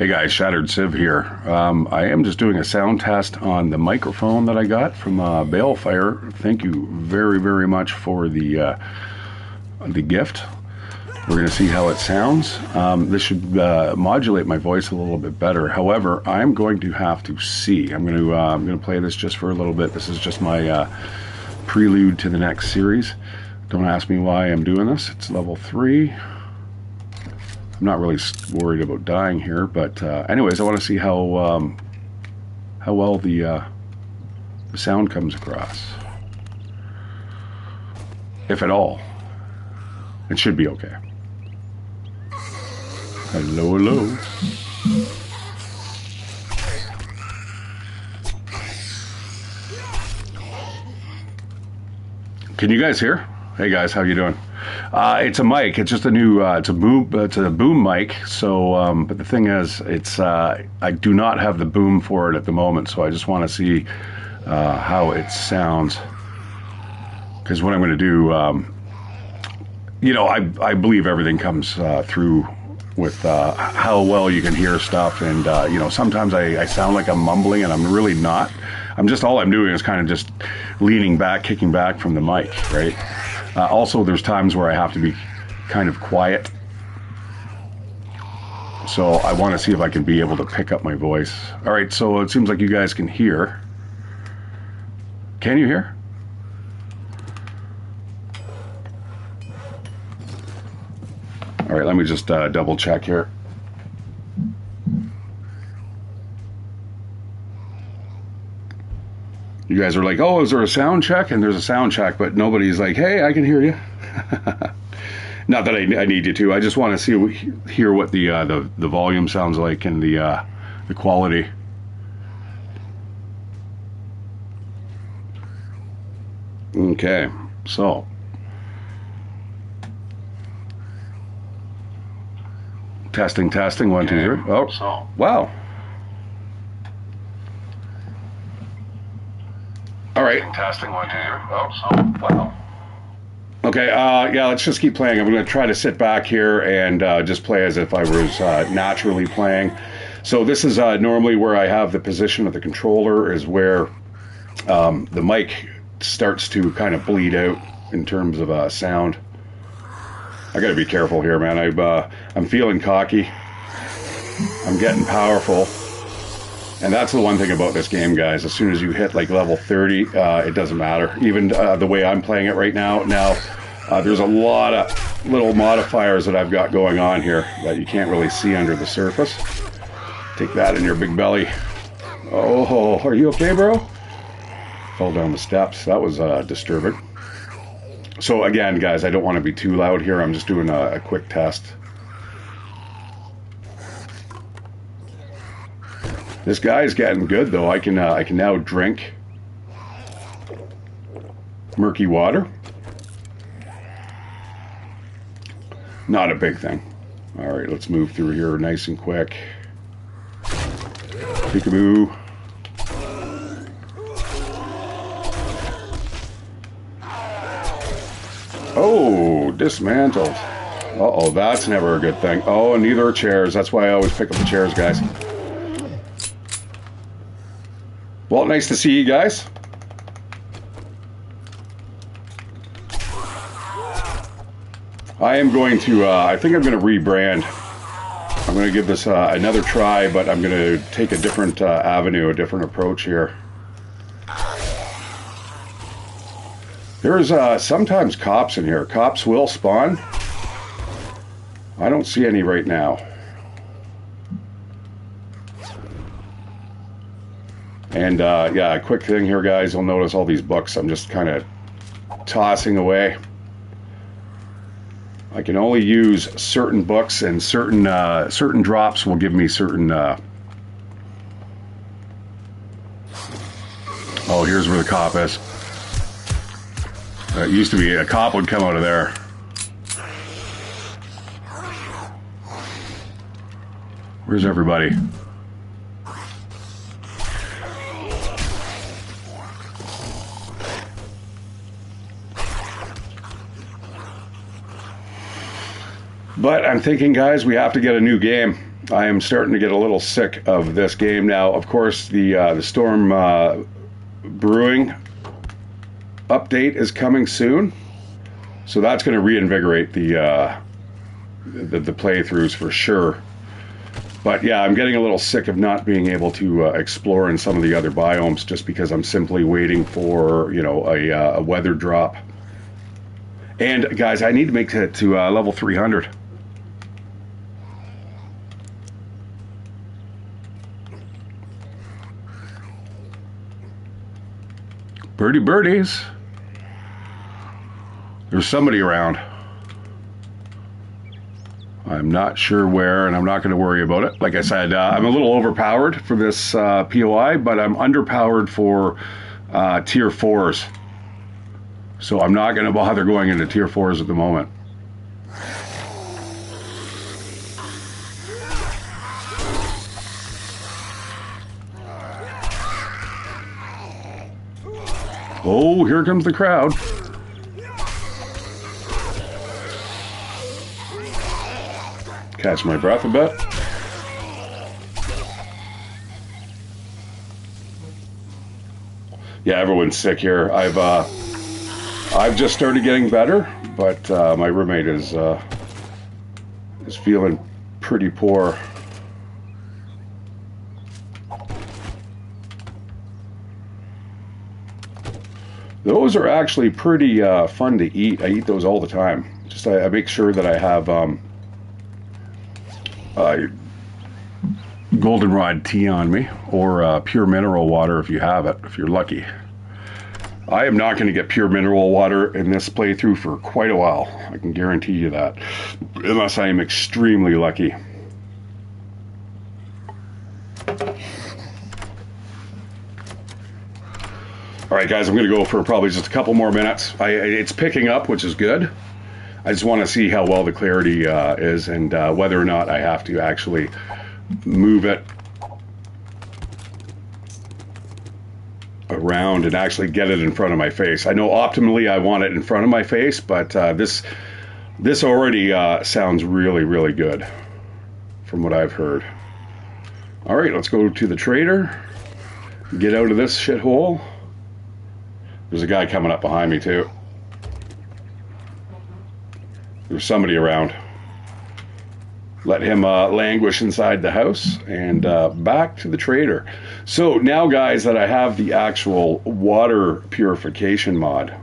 Hey guys, Shatteredciv here. I am just doing a sound test on the microphone that I got from Balefire. Thank you very, very much for the gift. We're going to see how it sounds. This should modulate my voice a little bit better. However, I'm going to have to see. I'm going to play this just for a little bit. This is just my prelude to the next series. Don't ask me why I'm doing this. It's level 3. I'm not really worried about dying here, but anyways, I want to see how well the sound comes across, if at all. It should be okay. Hello, hello. Can you guys hear? Hey guys, how you doing? It's a mic. It's just a new. It's a boom mic. So, but the thing is, it's. I do not have the boom for it at the moment. So I just want to see how it sounds. Because what I'm going to do, you know, I believe everything comes through with how well you can hear stuff, and you know, sometimes I sound like I'm mumbling, and I'm really not. All I'm doing is kind of just leaning back, kicking back from the mic, right? Also, there's times where I have to be kind of quiet. So I want to see if I can be able to pick up my voice. All right, so it seems like you guys can hear. Can you hear? All right, let me just double check here. You guys are like, oh, is there a sound check? And there's a sound check, but nobody's like, hey, I can hear you. Not that I need you to. I just want to hear what the volume sounds like and the quality. Okay, so testing, 1, 2, 3. Oh, wow. All right. Testing 1, 2, 3. Oh, wow. Okay, yeah, let's just keep playing. I'm going to try to sit back here and just play as if I was naturally playing. So this is normally where I have the position of the controller, is where the mic starts to kind of bleed out in terms of sound. I got to be careful here, man. I'm feeling cocky. I'm getting powerful. And that's the one thing about this game, guys. As soon as you hit like level 30, it doesn't matter. Even the way I'm playing it right now, there's a lot of little modifiers that I've got going on here that you can't really see under the surface. Take that in your big belly. Oh, are you okay, bro? Fell down the steps. That was disturbing. So again, guys, I don't want to be too loud here. I'm just doing a quick test. This guy is getting good, though. I can now drink murky water. Not a big thing. All right, let's move through here nice and quick. Peekaboo. Oh, dismantled. Uh-oh, that's never a good thing. Oh, and neither are chairs. That's why I always pick up the chairs, guys. Well, nice to see you guys. I am going to, I think I'm going to rebrand. I'm going to give this another try, but I'm going to take a different avenue, a different approach here. There's sometimes cops in here. Cops will spawn. I don't see any right now. And yeah, a quick thing here, guys. You'll notice all these books I'm just kind of tossing away. I can only use certain books, and certain drops will give me certain... Oh, here's where the cop is. It used to be a cop would come out of there. Where's everybody? But I'm thinking, guys, we have to get a new game. I am starting to get a little sick of this game now. Of course, the Storm Brewing update is coming soon, so that's going to reinvigorate the playthroughs for sure. But yeah, I'm getting a little sick of not being able to explore in some of the other biomes just because I'm simply waiting for, you know, a weather drop. And guys, I need to make it to level 300. Birdies. There's somebody around. I'm not sure where, and I'm not going to worry about it. Like I said, I'm a little overpowered for this POI, but I'm underpowered for tier 4s. So I'm not going to bother going into tier 4s at the moment. Oh, here comes the crowd. Catch my breath a bit. Yeah, everyone's sick here. I've just started getting better, but my roommate is feeling pretty poor. Those are actually pretty fun to eat. I eat those all the time. Just I make sure that I have goldenrod tea on me, or pure mineral water if you have it, if you're lucky. I am not going to get pure mineral water in this playthrough for quite a while. I can guarantee you that, unless I am extremely lucky. All right, guys, I'm going to go for probably just a couple more minutes. It's picking up, which is good. I just want to see how well the clarity is, and whether or not I have to actually move it around and actually get it in front of my face. I know optimally I want it in front of my face, but this already sounds really, really good from what I've heard. All right, let's go to the trader. Get out of this shithole. There's a guy coming up behind me too. There's somebody around. Let him languish inside the house, and back to the trader. So now, guys, that I have the actual water purification mod,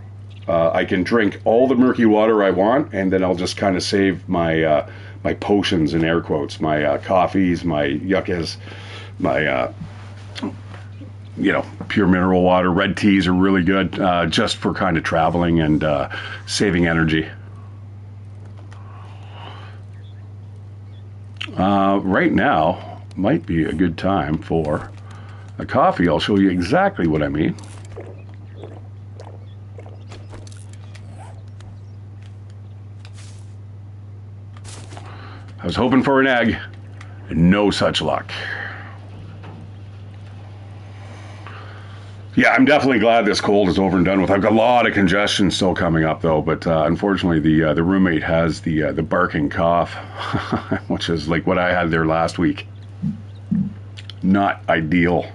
I can drink all the murky water I want, and then I'll just kind of save my my potions, in air quotes, my coffees, my yuccas, my you know, pure mineral water. Red teas are really good, just for kind of traveling and saving energy. Right now might be a good time for a coffee. I'll show you exactly what I mean. I was hoping for an egg, no such luck. Yeah, I'm definitely glad this cold is over and done with. I've got a lot of congestion still coming up, though, but unfortunately the roommate has the barking cough, which is like what I had there last week. Not ideal.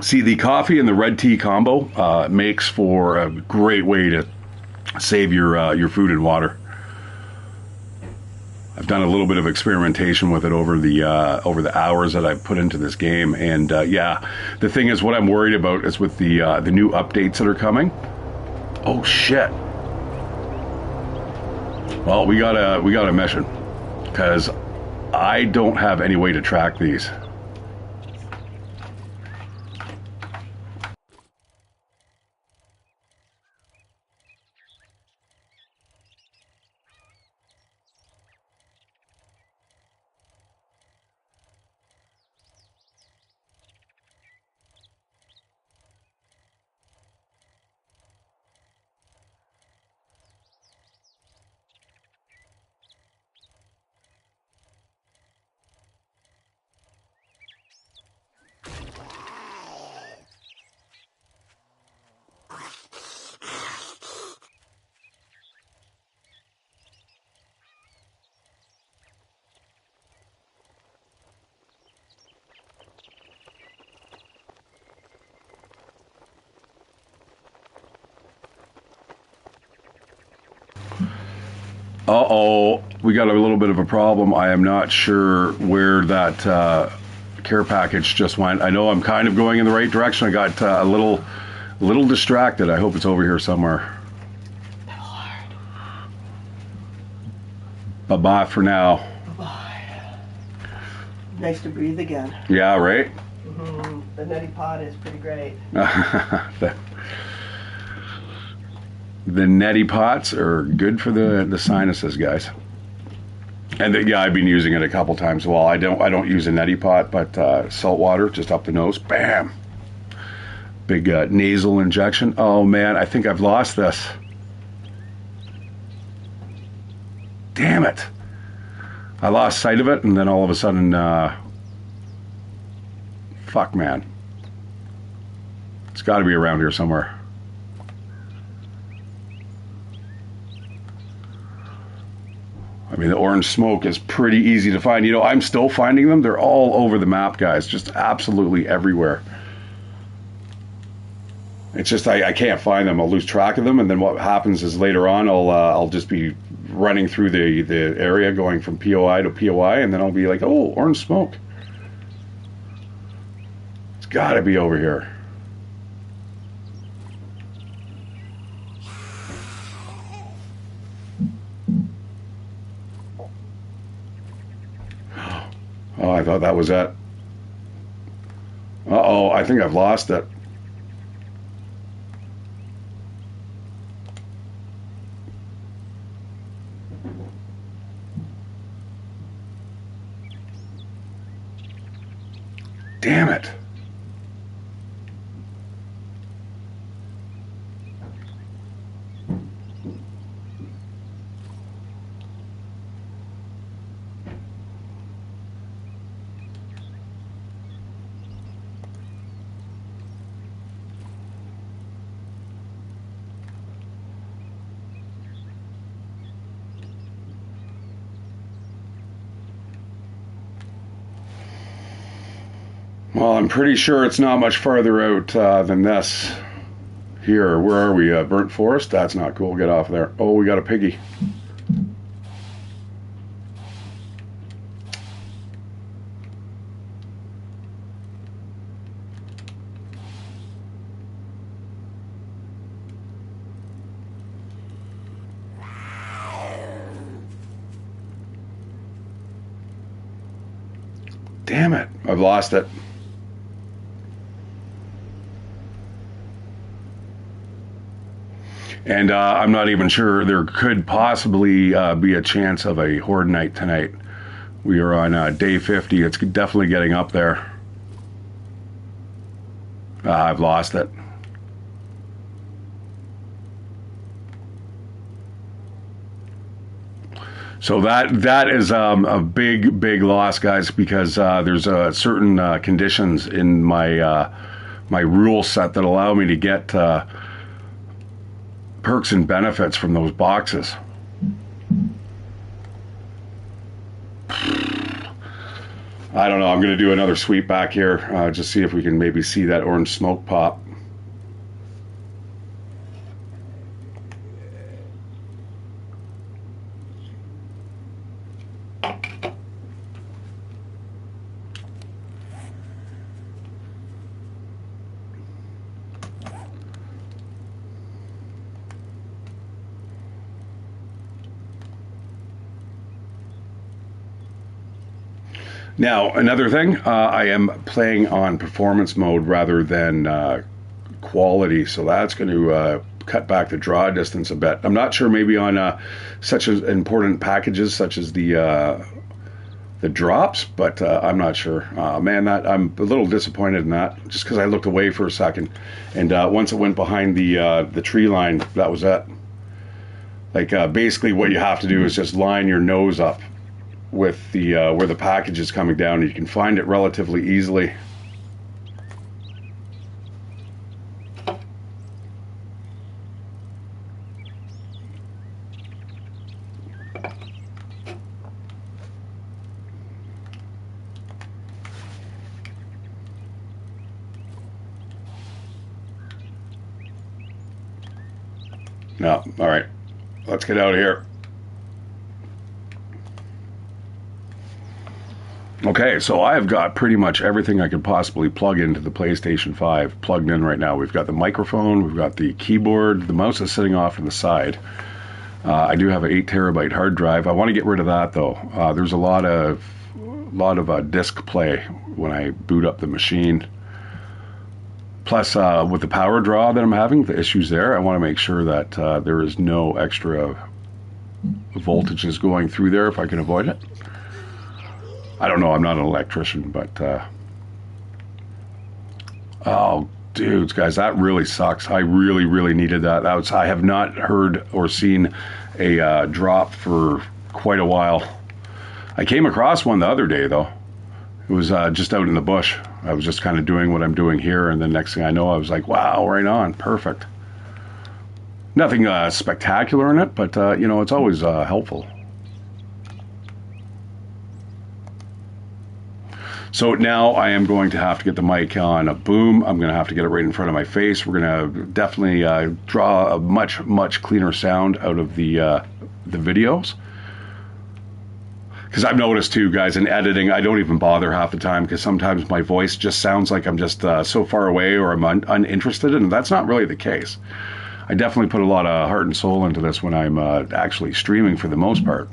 See, the coffee and the red tea combo makes for a great way to save your food and water. I've done a little bit of experimentation with it over the hours that I've put into this game, and yeah, the thing is, what I'm worried about is with the new updates that are coming. Oh shit! Well, we got a mission, because I don't have any way to track these. Uh-oh, we got a little bit of a problem. I am not sure where that care package just went. I know I'm kind of going in the right direction. I got a little distracted. I hope it's over here somewhere. Bye-bye for now. Bye-bye. Nice to breathe again. Yeah, right? Mm-hmm. The neti pot is pretty great. The neti pots are good for the sinuses, guys. And yeah, I've been using it a couple times. Well, I don't use a neti pot, but salt water just up the nose. Bam! Big nasal injection. Oh man, I think I've lost this. Damn it! I lost sight of it, and then all of a sudden, fuck, man. It's got to be around here somewhere. I mean, the orange smoke is pretty easy to find. You know, I'm still finding them. They're all over the map, guys. Just absolutely everywhere. It's just I can't find them. I'll lose track of them, and then what happens is later on I'll just be running through the area, going from POI to POI, and then I'll be like, oh, orange smoke. It's got to be over here. Oh, I thought that was it. Uh-oh, I think I've lost it. Damn it. Well, I'm pretty sure it's not much farther out than this. Here, where are we? Burnt Forest? That's not cool. Get off there. Oh, we got a piggy. Damn it. I've lost it. And I'm not even sure. There could possibly be a chance of a Horde night tonight. We are on day 50. It's definitely getting up there. I've lost it. So that is a big loss, guys, because there's certain conditions in my my rule set that allow me to get perks and benefits from those boxes. I don't know. I'm going to do another sweep back here, just see if we can maybe see that orange smoke pop. Now, another thing, I am playing on performance mode rather than quality, so that's going to cut back the draw distance a bit. I'm not sure, maybe on such as important packages such as the drops, but I'm not sure. Man, I'm a little disappointed in that, just because I looked away for a second, and once it went behind the tree line, that was it. Like basically, what you have to do is just line your nose up with the where the package is coming down. You can find it relatively easily. No, all right, let's get out of here. Okay, so I have got pretty much everything I could possibly plug into the PlayStation 5 plugged in right now. We've got the microphone, we've got the keyboard, the mouse is sitting off on the side. I do have an 8 terabyte hard drive. I want to get rid of that though. There's a lot of disk play when I boot up the machine. Plus, with the power draw that I'm having, the issues there, I want to make sure that there is no extra voltages going through there if I can avoid it. I don't know, I'm not an electrician, but oh dudes, guys, that really sucks. I really needed that. I have not heard or seen a drop for quite a while. I came across one the other day though. It was just out in the bush. I was just kind of doing what I'm doing here, and the next thing I know, I was like, wow, right on, perfect. Nothing spectacular in it, but you know, it's always helpful. So now I am going to have to get the mic on a boom. I'm going to have to get it right in front of my face. We're going to definitely draw a much cleaner sound out of the videos. Because I've noticed too, guys, in editing, I don't even bother half the time because sometimes my voice just sounds like I'm just so far away or I'm uninterested, and that's not really the case. I definitely put a lot of heart and soul into this when I'm actually streaming for the most part.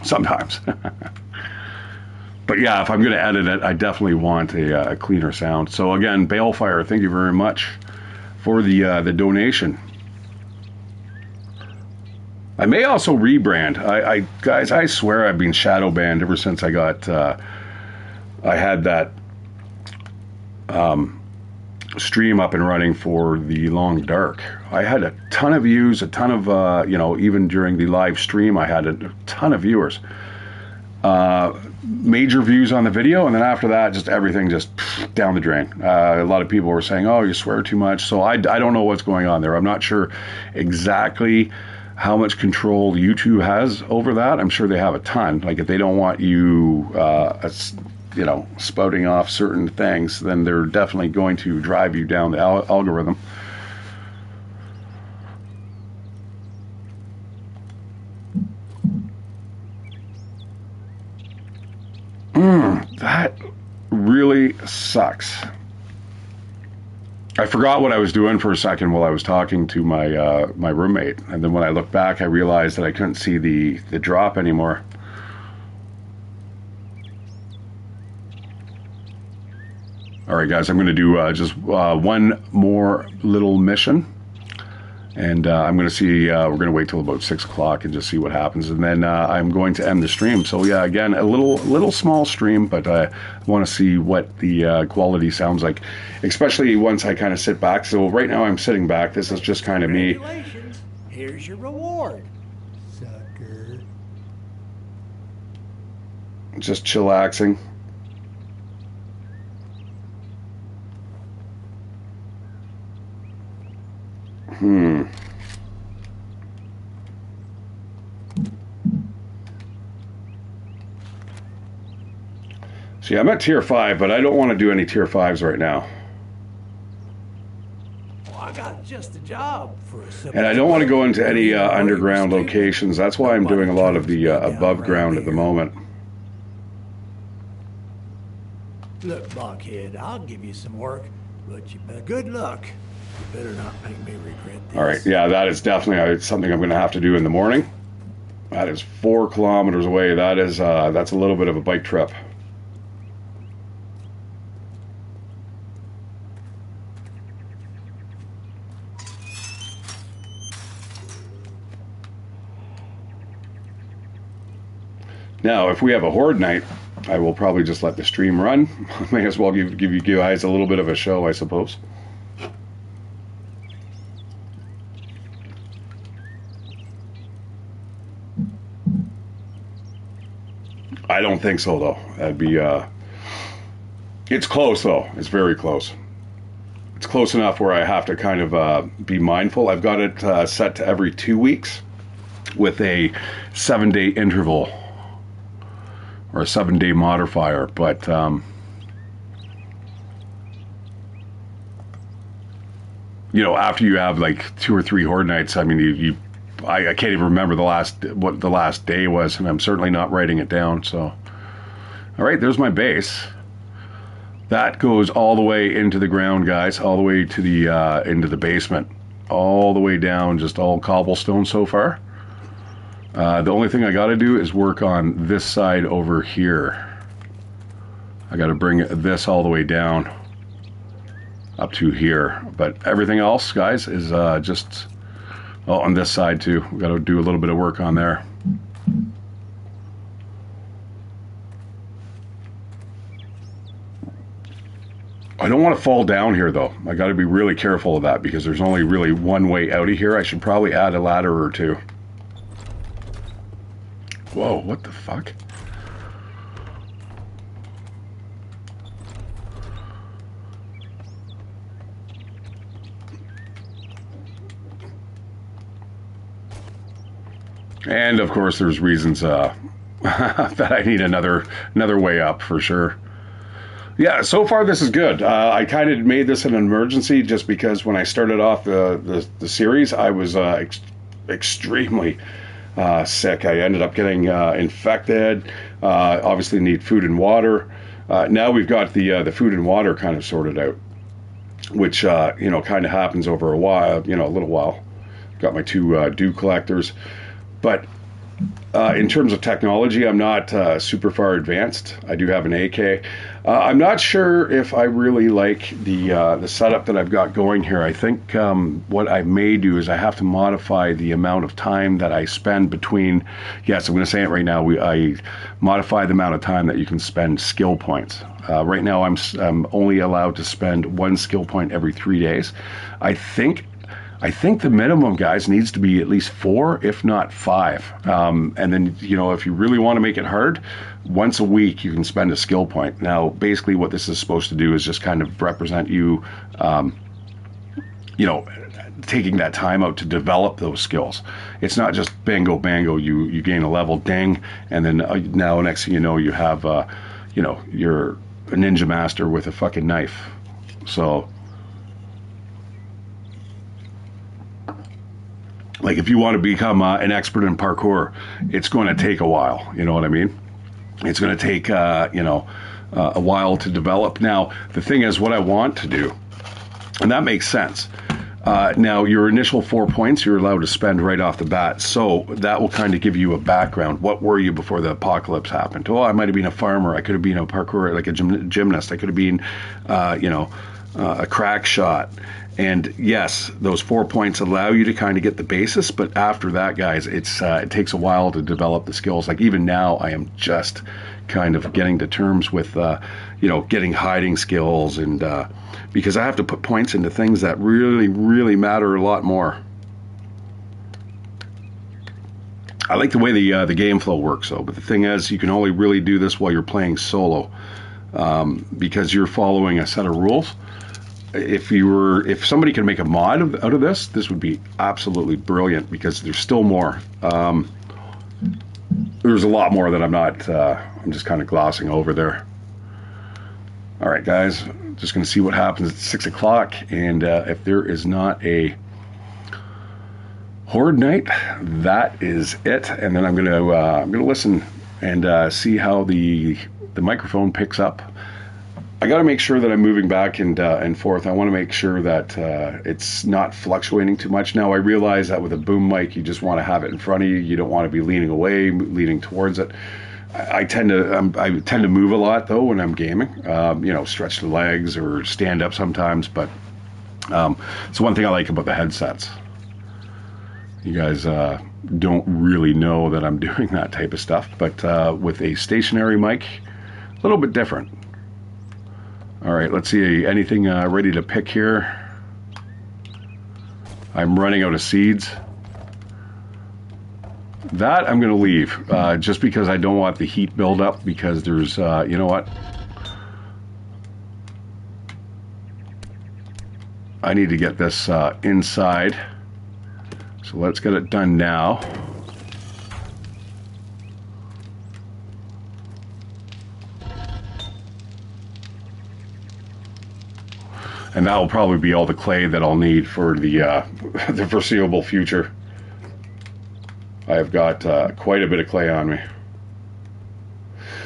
Sometimes. But yeah, if I'm going to edit it, I definitely want a cleaner sound. So again, Balefire, thank you very much for the donation. I may also rebrand. Guys, I swear I've been shadow banned ever since I got, I had that stream up and running for the Long Dark. I had a ton of views, a ton of, you know, even during the live stream, I had a ton of viewers. Major views on the video, and then after that, just everything just down the drain. A lot of people were saying, oh, you swear too much. So I don't know what's going on there. I'm not sure exactly how much control YouTube has over that. I'm sure they have a ton. Like if they don't want you, you know, spouting off certain things, then they're definitely going to drive you down the algorithm. That really sucks. I forgot what I was doing for a second while I was talking to my my roommate, and then when I looked back, I realized that I couldn't see the drop anymore. All right, guys, I'm going to do just one more little mission. And I'm going to see, we're going to wait till about 6 o'clock and just see what happens. And then I'm going to end the stream. So yeah, again, a little small stream, but I want to see what the quality sounds like, especially once I kind of sit back. So right now I'm sitting back. This is just kind of me. Here's your reward, sucker. Just chillaxing. See, I'm at tier 5, but I don't want to do any tier 5s right now. Well, I got just a job for a simple. And I don't want to go into any underground locations. That's why I'm doing a lot of the above ground at the moment. Look, Blockhead, I'll give you some work, but you better good luck. You better not make me regret this. All right, yeah, that is definitely something I'm going to have to do in the morning. That is 4 kilometers away. That is that's a little bit of a bike trip. Now, if we have a Horde night, I will probably just let the stream run. May as well give you guys a little bit of a show, I suppose. I don't think so, though. That'd be, it's close, though. It's very close. It's close enough where I have to kind of be mindful. I've got it set to every 2 weeks with a 7-day interval or a 7-day modifier, but you know, after you have like 2 or 3 Horde nights, I mean, I can't even remember what the last day was, and I'm certainly not writing it down. So All right, there's my base. That goes all the way into the ground, guys, all the way to the into the basement, all the way down, just all cobblestone so far. The only thing I got to do is work on this side over here. I got to bring this all the way down up to here, but everything else, guys, is just on this side too. We got to do a little bit of work on there. I don't want to fall down here though. I got to be really careful of that because there's only really one way out of here. I should probably add a ladder or two. Whoa, what the fuck? And of course there's reasons that I need another way up for sure. Yeah, so far this is good. I kind of made this an emergency just because when I started off the series, I was extremely sick. I ended up getting infected. Obviously need food and water. Now we've got the food and water kind of sorted out, which you know, kind of happens over a while, you know, a little while. Got my two dew collectors, but in terms of technology, I'm not super far advanced. I do have an AK. I'm not sure if I really like the setup that I've got going here. I think what I may do is I have to modify the amount of time that I spend between. Yes, I'm going to say it right now. I modify the amount of time that you can spend skill points. Right now, I'm only allowed to spend 1 skill point every 3 days. I think the minimum, guys, needs to be at least 4, if not 5. And then, you know, if you really want to make it hard, once a week you can spend a skill point. Now, basically what this is supposed to do is just kind of represent you, you know, taking that time out to develop those skills. It's not just bango, you gain a level, ding, and then now next thing you know, you have, you know, you're a ninja master with a fucking knife. So, like, if you want to become an expert in parkour, it's going to take a while. You know what I mean? It's going to take, you know, a while to develop. Now, the thing is, what I want to do, and that makes sense. Now, your initial 4 points, you're allowed to spend right off the bat. So that will kind of give you a background. What were you before the apocalypse happened? Oh, I might have been a farmer. I could have been a parkour, like a gymnast. I could have been, you know, a crack shot. And yes, those 4 points allow you to kind of get the basis, but after that, guys, it takes a while to develop the skills. Like even now, I am just kind of getting to terms with, you know, getting hiding skills, and because I have to put points into things that really, really matter a lot more. I like the way the game flow works, though. But the thing is, you can only really do this while you're playing solo, because you're following a set of rules. If somebody could make a mod out of this would be absolutely brilliant, because there's still more. There's a lot more that I'm just kind of glossing over there. All right, guys, just going to see what happens at 6 o'clock, and if there is not a Horde night, that is it. And then I'm gonna listen and see how the microphone picks up. I got to make sure that I'm moving back and forth. I want to make sure that it's not fluctuating too much. Now, I realize that with a boom mic, you just want to have it in front of you. You don't want to be leaning away, leaning towards it. I tend to move a lot, though, when I'm gaming. You know, stretch the legs or stand up sometimes. But it's one thing I like about the headsets. You guys don't really know that I'm doing that type of stuff. But with a stationary mic, a little bit different. All right, let's see, anything ready to pick here? I'm running out of seeds. That I'm going to leave, just because I don't want the heat buildup, because there's, you know what? I need to get this inside. So let's get it done now. And that will probably be all the clay that I'll need for the the foreseeable future. I have got quite a bit of clay on me.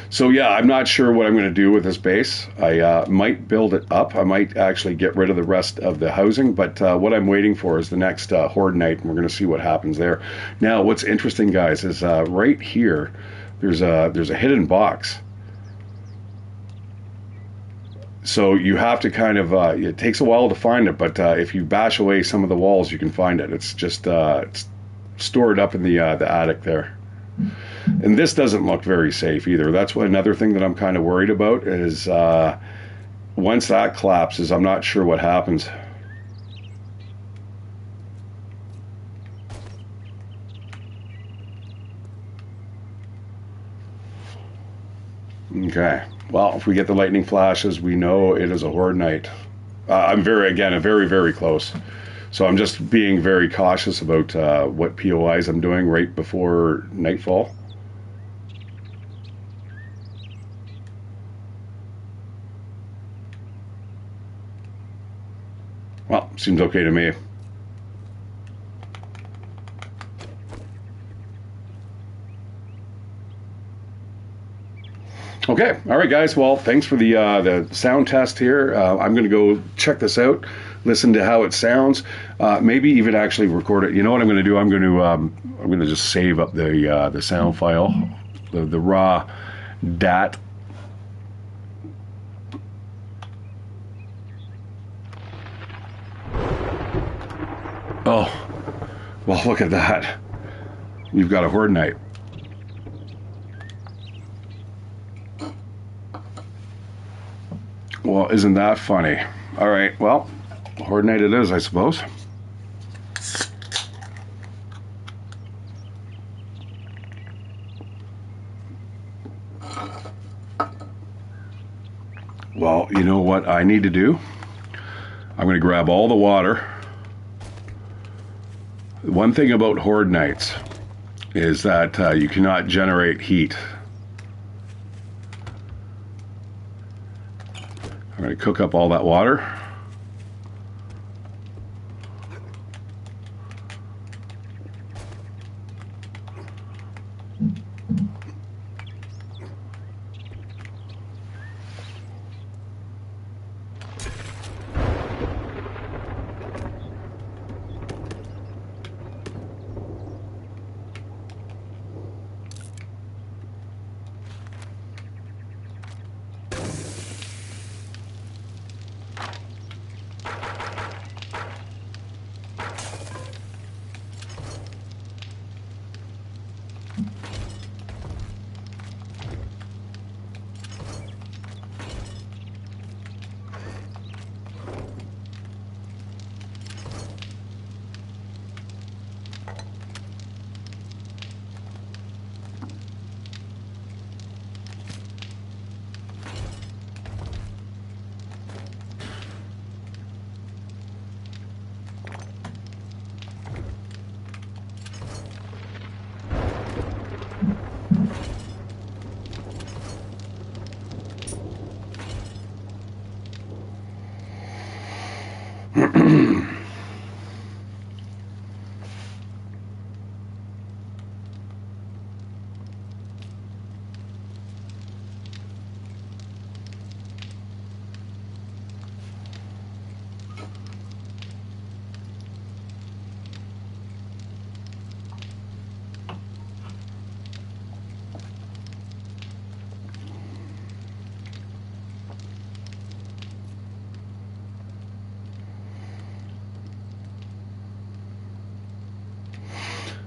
So yeah, I'm not sure what I'm going to do with this base. I might build it up. I might actually get rid of the rest of the housing, but what I'm waiting for is the next Horde night, and we're going to see what happens there. Now, what's interesting, guys, is right here, there's a hidden box. So you have to kind of, it takes a while to find it, but if you bash away some of the walls, you can find it. It's just it's stored up in the attic there. And this doesn't look very safe either. That's another thing that I'm kind of worried about is once that collapses, I'm not sure what happens. Okay. Well, if we get the lightning flashes, we know it is a Horde night. I'm very close. So I'm just being very cautious about what POIs I'm doing right before nightfall. Well, seems okay to me. Okay, all right, guys. Well, thanks for the sound test here. I'm going to go check this out, listen to how it sounds, maybe even actually record it. You know what I'm going to do? I'm going to just save up the sound file, the raw DAT. Oh, well, look at that. We've got a Horde night. Well, isn't that funny? All right, well, Horde night it is, I suppose. Well, you know what I need to do? I'm going to grab all the water. One thing about Horde nights is that you cannot generate heat. I'm going to cook up all that water.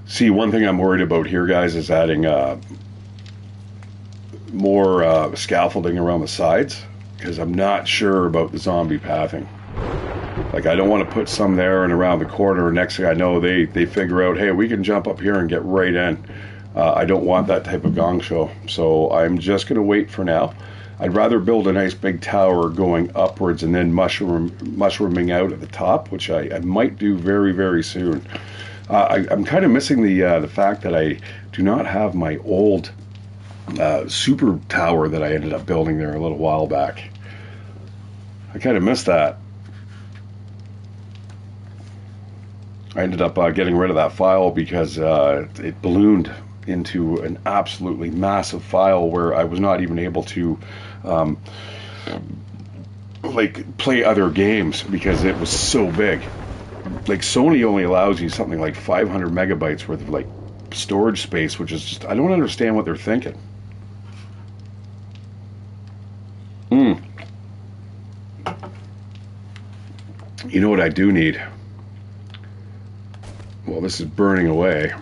See, one thing I'm worried about here, guys, is adding more scaffolding around the sides, because I'm not sure about the zombie pathing. Like, I don't want to put some there and around the corner. Next thing I know, they figure out, hey, we can jump up here and get right in. I don't want that type of gong show, so I'm just going to wait for now. I'd rather build a nice big tower going upwards and then mushrooming out at the top, which I might do very, very soon. I'm kind of missing the fact that I do not have my old super tower that I ended up building there a little while back. I kind of missed that. I ended up getting rid of that file because it ballooned into an absolutely massive file where I was not even able to like play other games because it was so big. Like Sony only allows you something like 500 megabytes worth of like storage space, which is just, I don't understand what they're thinking. You know what I do need? Well, this is burning away.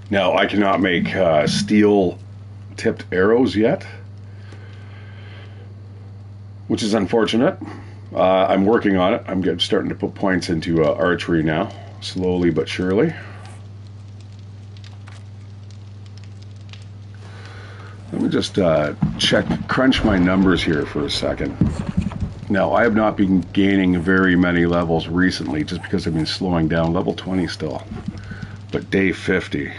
Now, I cannot make steel-tipped arrows yet, which is unfortunate. I'm working on it. I'm starting to put points into archery now, slowly but surely. Let me just crunch my numbers here for a second. Now, I have not been gaining very many levels recently just because I've been slowing down. Level 20 still, but day 50.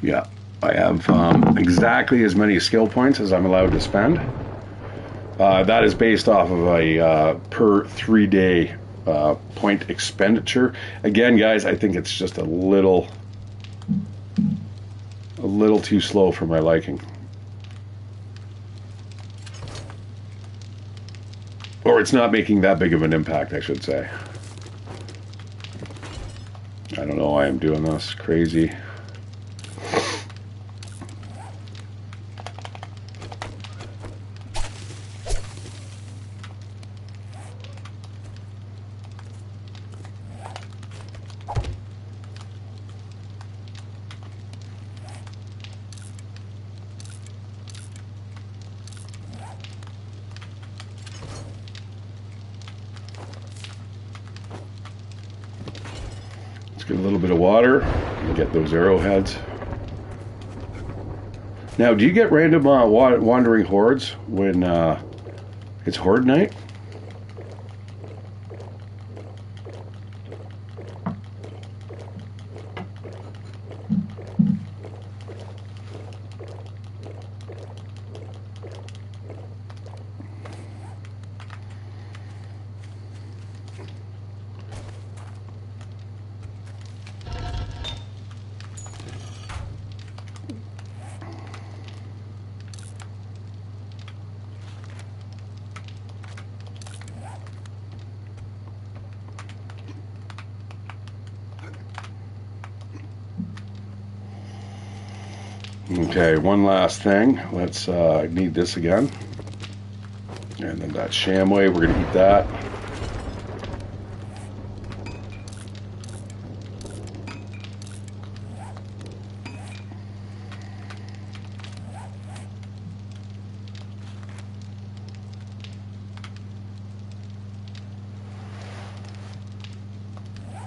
Yeah, I have exactly as many skill points as I'm allowed to spend. That is based off of a per 3-day point expenditure. Again, guys, I think it's just a little too slow for my liking. Or it's not making that big of an impact, I should say. I don't know why I'm doing this. Crazy. Get a little bit of water and get those arrowheads. Now, do you get random wandering hordes when it's horde night? Okay, one last thing. Let's need this again. And then that shamway, we're going to eat that.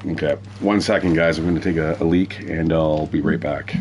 Okay, 1 second, guys. I'm going to take a leak, and I'll be right back.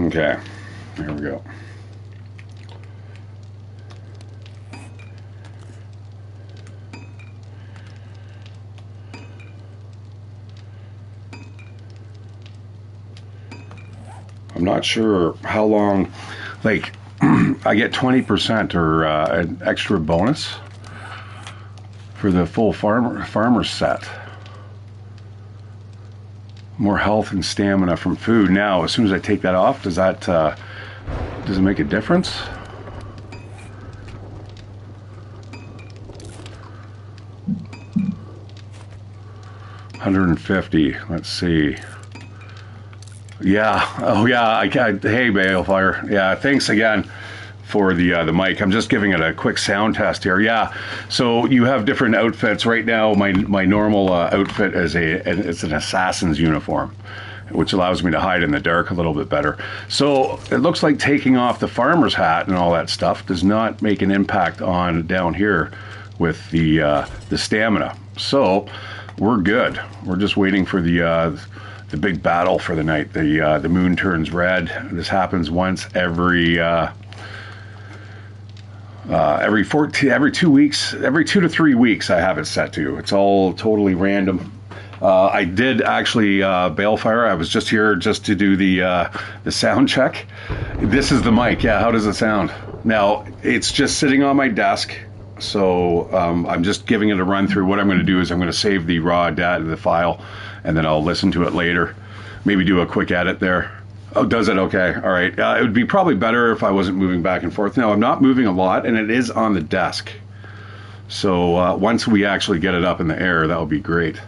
Okay, here we go. I'm not sure how long, like, I get 20% or an extra bonus for the full farmer set. More health and stamina from food. Now, as soon as I take that off, does it make a difference? $150. Let's see. Yeah. Oh, yeah. Hey, Balefire. Yeah. Thanks again for the mic. I'm just giving it a quick sound test here. Yeah. So you have different outfits right now. My normal outfit is it's an assassin's uniform, which allows me to hide in the dark a little bit better. So it looks like taking off the farmer's hat and all that stuff does not make an impact on down here with the stamina. So we're good. We're just waiting for the big battle for the night. The moon turns red. This happens once every 2 weeks, every 2 to 3 weeks. I have it set to. It's all totally random. I did actually Balefire. I was just here just to do the sound check. This is the mic. Yeah, how does it sound? Now it's just sitting on my desk. So I'm just giving it a run through. What I'm going to do is I'm going to save the raw data, the file, and then I'll listen to it later. Maybe do a quick edit there. Oh, does it? Okay. All right. It would be probably better if I wasn't moving back and forth. Now, I'm not moving a lot, and it is on the desk. So once we actually get it up in the air, that would be great.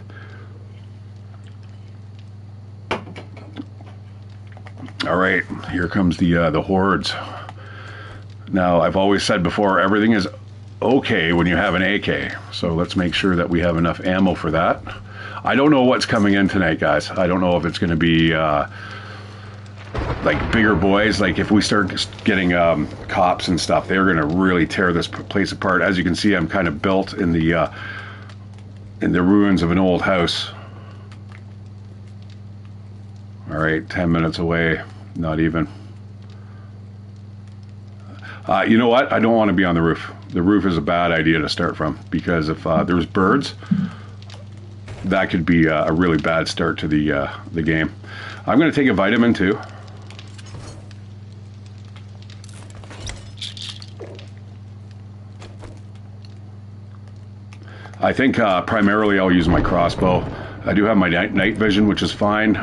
All right. Here comes the Hordes. Now, I've always said before, everything is okay when you have an AK. So let's make sure that we have enough ammo for that. I don't know what's coming in tonight, guys. I don't know if it's going to be like bigger boys. Like if we start getting cops and stuff, they're going to really tear this place apart. As you can see, I'm kind of built in the ruins of an old house. All right, 10 minutes away, not even. You know what? I don't want to be on the roof. The roof is a bad idea to start from, because if there's birds, that could be a really bad start to the game. I'm going to take a vitamin too. I think primarily I'll use my crossbow. I do have my night vision, which is fine,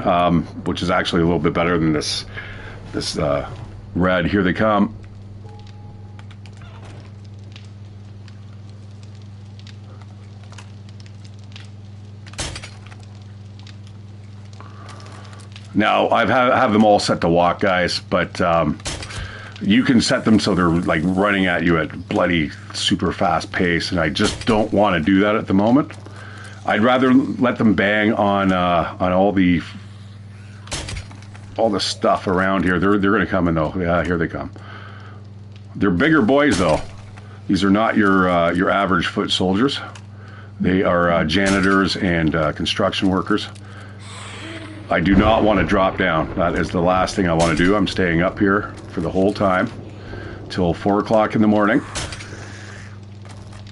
which is actually a little bit better than this red. Here they come. Now, I have them all set to walk, guys, but you can set them so they're like running at you at bloody super fast pace, and I just don't want to do that at the moment. I'd rather let them bang on all the stuff around here. They're going to come in though. Yeah, here they come. They're bigger boys though. These are not your average foot soldiers. They are janitors and construction workers. I do not want to drop down. That is the last thing I want to do. I'm staying up here for the whole time till 4 o'clock in the morning.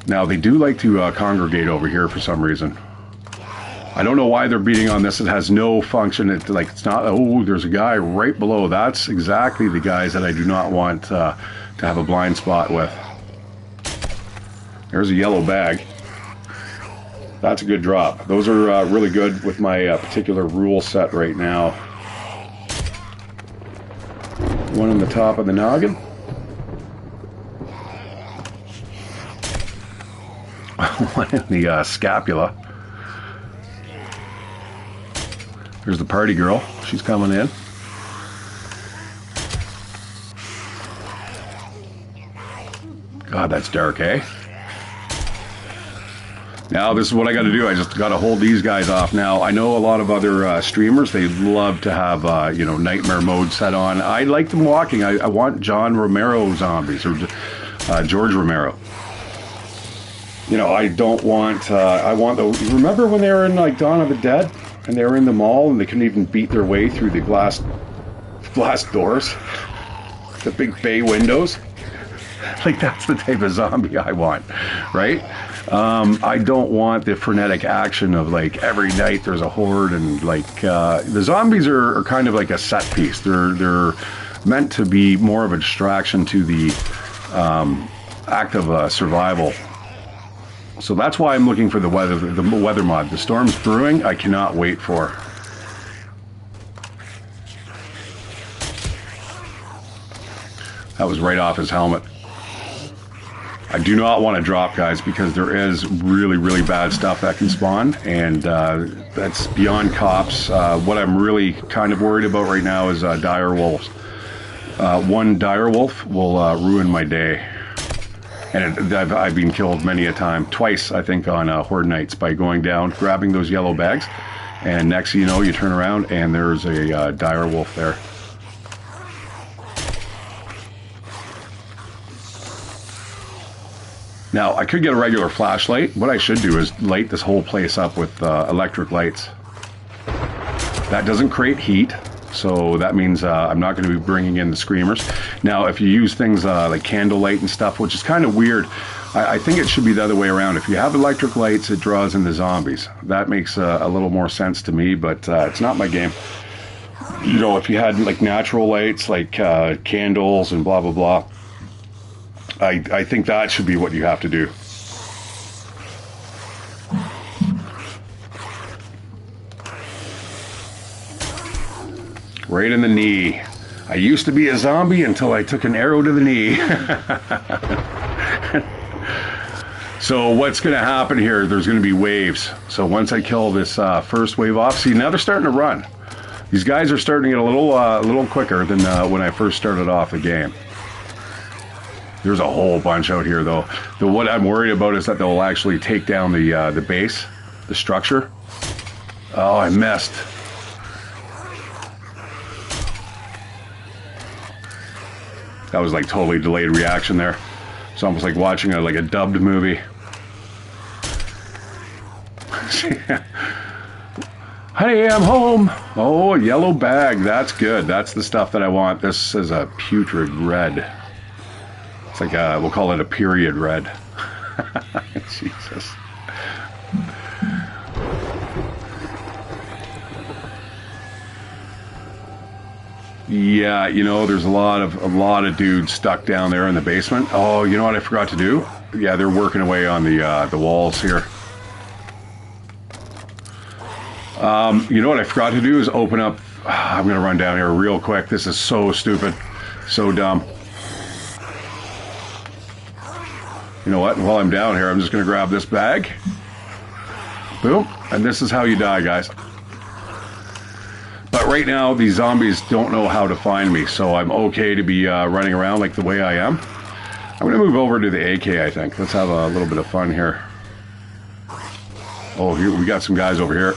Now they do like to congregate over here for some reason. I don't know why they're beating on this. It has no function. It's not. Oh, there's a guy right below. That's exactly the guys that I do not want to have a blind spot with. There's a yellow bag. That's a good drop. Those are really good with my particular rule set right now. One on the top of the noggin. One in the scapula. There's the party girl. She's coming in. God, that's dark, eh? Now, this is what I got to do. I just got to hold these guys off. Now, I know a lot of other streamers, they love to have, nightmare mode set on. I like them walking. I want John Romero zombies, or George Romero. You know, I don't want, I want those. Remember when they were in, like, Dawn of the Dead? And they were in the mall and they couldn't even beat their way through the glass glass doors, the big bay windows. Like, that's the type of zombie I want, right? I don't want the frenetic action of, like, every night there's a horde, and, like, the zombies are kind of like a set piece. They're meant to be more of a distraction to the act of survival. So that's why I'm looking for the weather mod. The storm's brewing. I cannot wait for. That was right off his helmet. I do not want to drop, guys, because there is really, really bad stuff that can spawn, and that's beyond cops. What I'm really kind of worried about right now is dire wolves. One dire wolf will ruin my day. And I've been killed many a time, twice, I think, on Horde nights by going down, grabbing those yellow bags, and next thing you know, you turn around and there's a dire wolf there. Now, I could get a regular flashlight. What I should do is light this whole place up with electric lights. That doesn't create heat, so that means I'm not going to be bringing in the screamers. Now, if you use things like candlelight and stuff, which is kind of weird, I think it should be the other way around. If you have electric lights, it draws in the zombies. That makes a little more sense to me, but it's not my game. You know, if you had like natural lights, like candles and blah, blah, blah, I think that should be what you have to do. Right in the knee. I used to be a zombie until I took an arrow to the knee. So what's going to happen here, there's going to be waves. So once I kill this first wave off, see, now they're starting to run. These guys are starting to get a little quicker than when I first started off the game. There's a whole bunch out here, though. What I'm worried about is that they'll actually take down the base, the structure. Oh, I missed. That was like totally delayed reaction there. It's almost like watching like a dubbed movie. Honey, I'm home. Oh, a yellow bag. That's good. That's the stuff that I want. This is a putrid red. It's like we'll call it a period red. Jesus. Yeah, you know, there's a lot of dudes stuck down there in the basement. Oh, you know what I forgot to do? Yeah, they're working away on the walls here. You know what I forgot to do is open up. I'm gonna run down here real quick. This is so stupid, so dumb. You know what? While I'm down here, I'm just going to grab this bag. Boom. And this is how you die, guys. But right now, these zombies don't know how to find me, so I'm okay to be running around like the way I am. I'm going to move over to the AK, I think. Let's have a little bit of fun here. Oh, here we got some guys over here.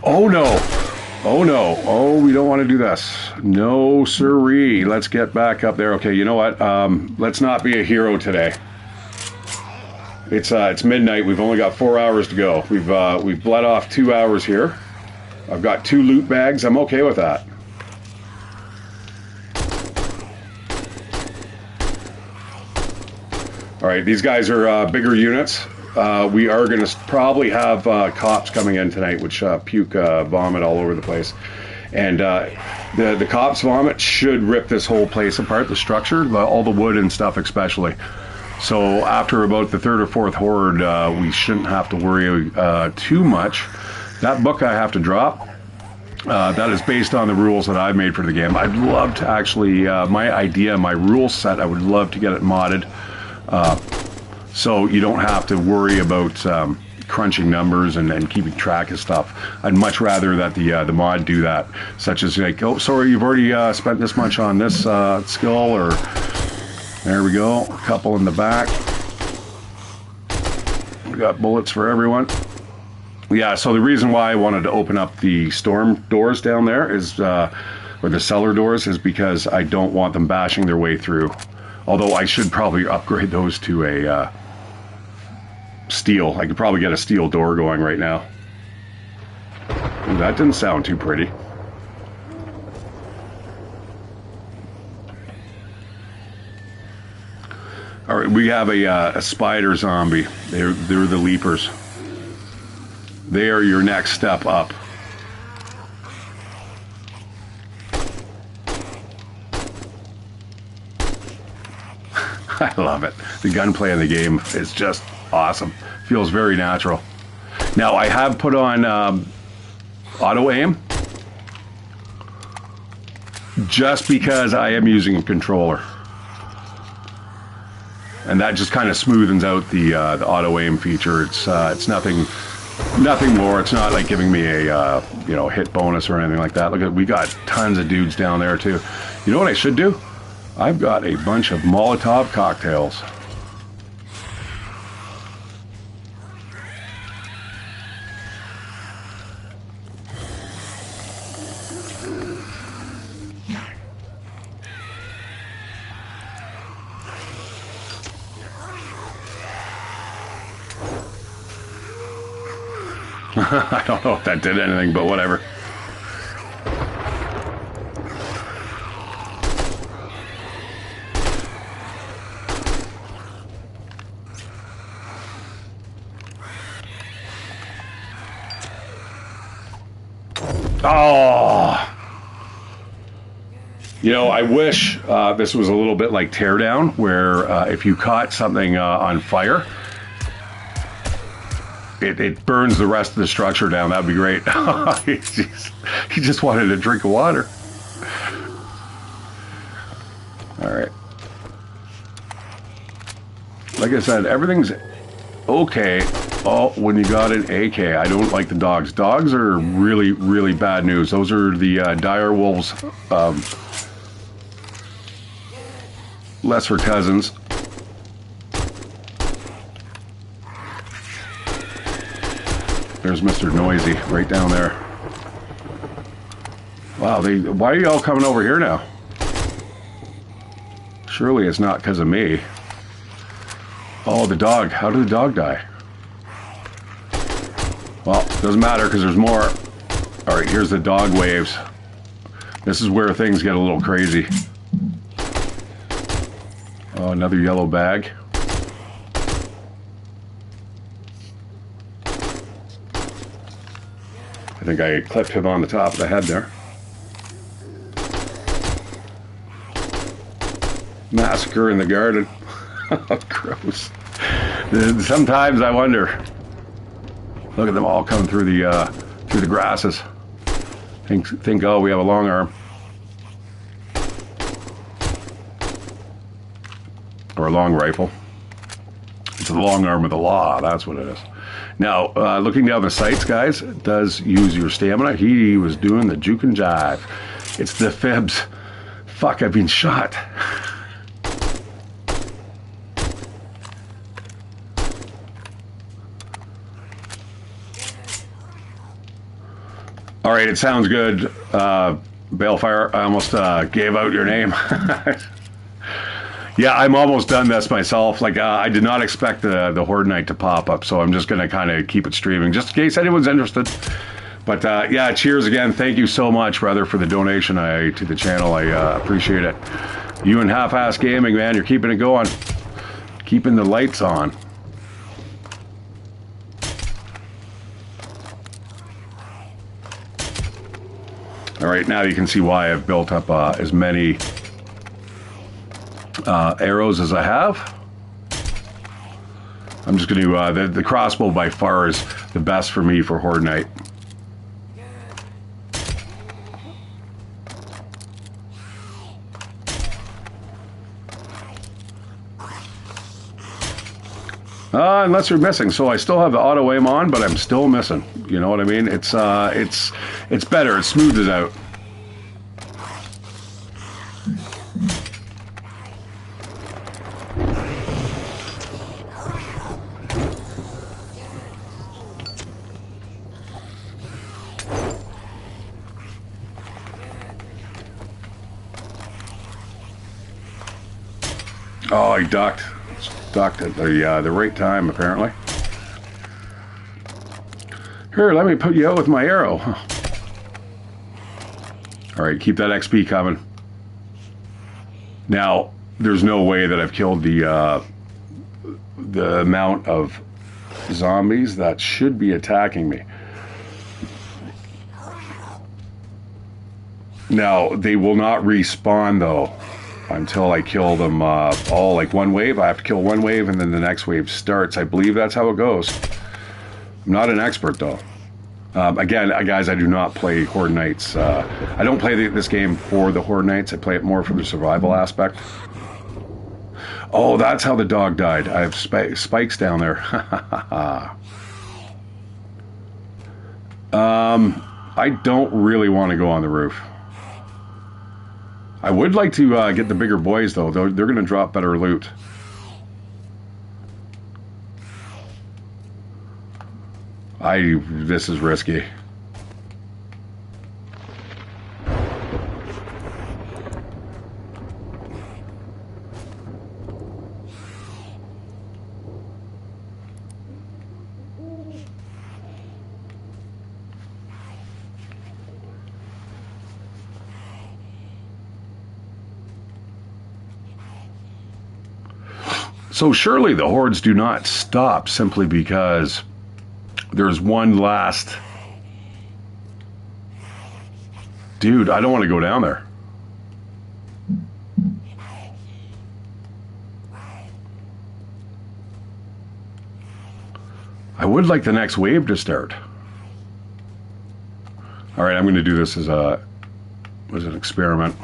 Oh, no. Oh no, oh, we don't want to do this. No siree, let's get back up there. Okay, you know what, let's not be a hero today. It's midnight, we've only got 4 hours to go. We've bled off 2 hours here. I've got 2 loot bags, I'm okay with that. Alright, these guys are bigger units. We are going to probably have cops coming in tonight, which puke vomit all over the place. And the cops vomit should rip this whole place apart, the structure, all the wood and stuff especially. So after about the 3rd or 4th horde, we shouldn't have to worry too much. That book I have to drop. That is based on the rules that I've made for the game. I'd love to actually, my rule set, I would love to get it modded. So you don't have to worry about crunching numbers and keeping track of stuff. I'd much rather that the mod do that, such as like, oh, sorry, you've already spent this much on this skill, or there we go, a couple in the back. We got bullets for everyone. Yeah, so the reason why I wanted to open up the storm doors down there is, or the cellar doors, is because I don't want them bashing their way through. Although I should probably upgrade those to a steel. I could probably get a steel door going right now. Ooh, that didn't sound too pretty. All right, we have a spider zombie. They're the leapers. They are your next step up. I love it. The gunplay in the game is just awesome. Feels very natural. Now, I have put on auto aim just because I am using a controller. And that just kind of smoothens out the auto aim feature. It's nothing more. It's not like giving me a hit bonus or anything like that. Look at, we got tons of dudes down there too. You know what I should do? I've got a bunch of Molotov cocktails. I don't know if that did anything, but whatever. Oh, you know, I wish this was a little bit like Teardown, where if you caught something on fire, it burns the rest of the structure down. That'd be great. He just wanted a drink of water. All right. Like I said, everything's okay. Oh, when you got an AK. I don't like the dogs. Dogs are really, really bad news. Those are the dire wolves' lesser cousins. There's Mr. Noisy right down there. Wow, why are you all coming over here now? Surely it's not because of me. Oh, the dog. How did the dog die? Well, doesn't matter because there's more. All right, here's the dog waves. This is where things get a little crazy. Oh, another yellow bag. I think I clipped him on the top of the head there. Massacre in the garden. Gross. Sometimes I wonder. Look at them all coming through the grasses. Think, oh, we have a long arm. Or a long rifle. It's the long arm of the law, that's what it is. Now, looking down the sights, guys, it does use your stamina. He was doing the juke and jive. It's the fibs. Fuck, I've been shot. All right, it sounds good. Balefire, I almost gave out your name. Yeah, I'm almost done this myself. Like, I did not expect the Horde night to pop up, so I'm just going to kind of keep it streaming, just in case anyone's interested. But, yeah, cheers again. Thank you so much, brother, for the donation to the channel. I appreciate it. You and Half-Ass Gaming, man, you're keeping it going. Keeping the lights on. All right, now you can see why I've built up as many arrows as I have. I'm just going to, the crossbow by far is the best for me for Horde Night. Unless you're missing. So I still have the auto aim on, but I'm still missing. You know what I mean? It's better. It smooths it out. Oh, he ducked. Ducked at the right time, apparently. Here, let me put you out with my arrow. All right, keep that XP coming. Now, there's no way that I've killed the amount of zombies that should be attacking me. Now, they will not respawn, though, until I kill them all, like one wave. I have to kill one wave, and then the next wave starts. I believe that's how it goes. I'm not an expert, though. Again, guys, I do not play Horde Nights. I don't play this game for the Horde Nights. I play it more for the survival aspect. Oh, that's how the dog died. I have spikes down there. I don't really want to go on the roof. I would like to get the bigger boys, though. They're going to drop better loot. This is risky. So surely the hordes do not stop simply because there's one last... Dude, I don't want to go down there. I would like the next wave to start. All right, I'm going to do this as an experiment.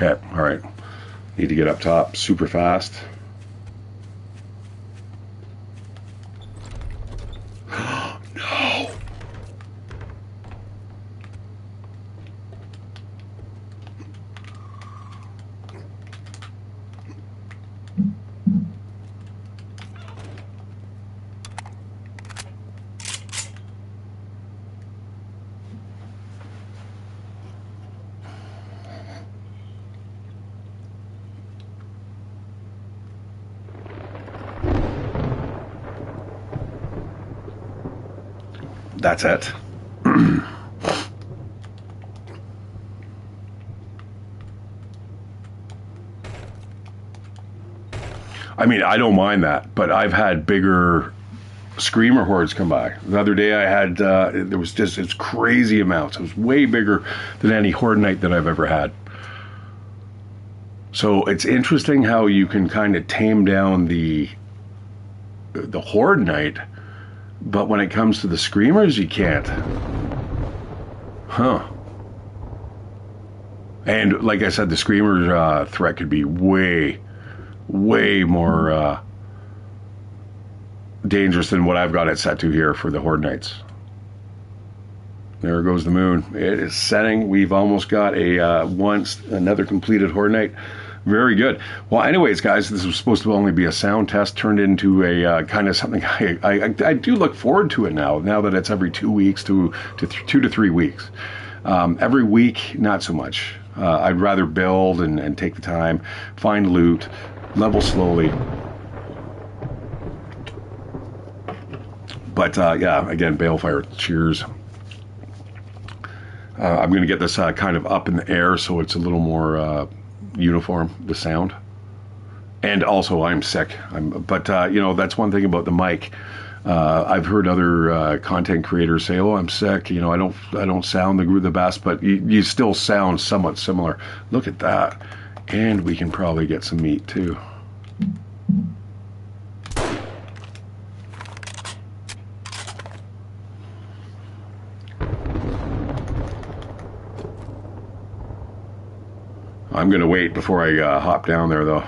Okay, all right. Need to get up top super fast. No. That's it. I mean, I don't mind that, but I've had bigger screamer hordes come by. The other day I had, there was just, it's crazy amounts. It was way bigger than any Horde Night that I've ever had. So it's interesting how you can kind of tame down the Horde Night, but when it comes to the screamers, you can't. Huh. And like I said, the screamer threat could be way more dangerous than what I've got it set to here for the Horde Nights. There goes the moon. It is setting. We've almost got another completed Horde Night. Very good. Well, anyways, guys, this was supposed to only be a sound test, turned into a kind of something I do look forward to it now that it's every 2 weeks to 2 to 3 weeks. Every week, not so much. I'd rather build and take the time, find loot, level slowly. But yeah, again, Balefire, cheers. I'm going to get this kind of up in the air so it's a little more uniform, the sound. And also, I'm sick. But you know, that's one thing about the mic. I've heard other content creators say, "Oh, I'm sick. You know, I don't sound the best, but you still sound somewhat similar." Look at that, and we can probably get some meat too. I'm gonna wait before I hop down there, though.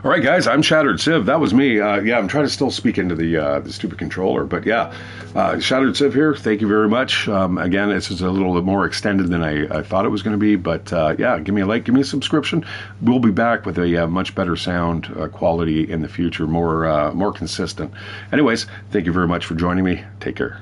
All right, guys, I'm Shatteredciv. That was me. Yeah, I'm trying to still speak into the stupid controller, but yeah, Shatteredciv here. Thank you very much. Again, this is a little bit more extended than I thought it was going to be, but yeah, give me a like, give me a subscription. We'll be back with a much better sound quality in the future, more consistent. Anyways, thank you very much for joining me. Take care.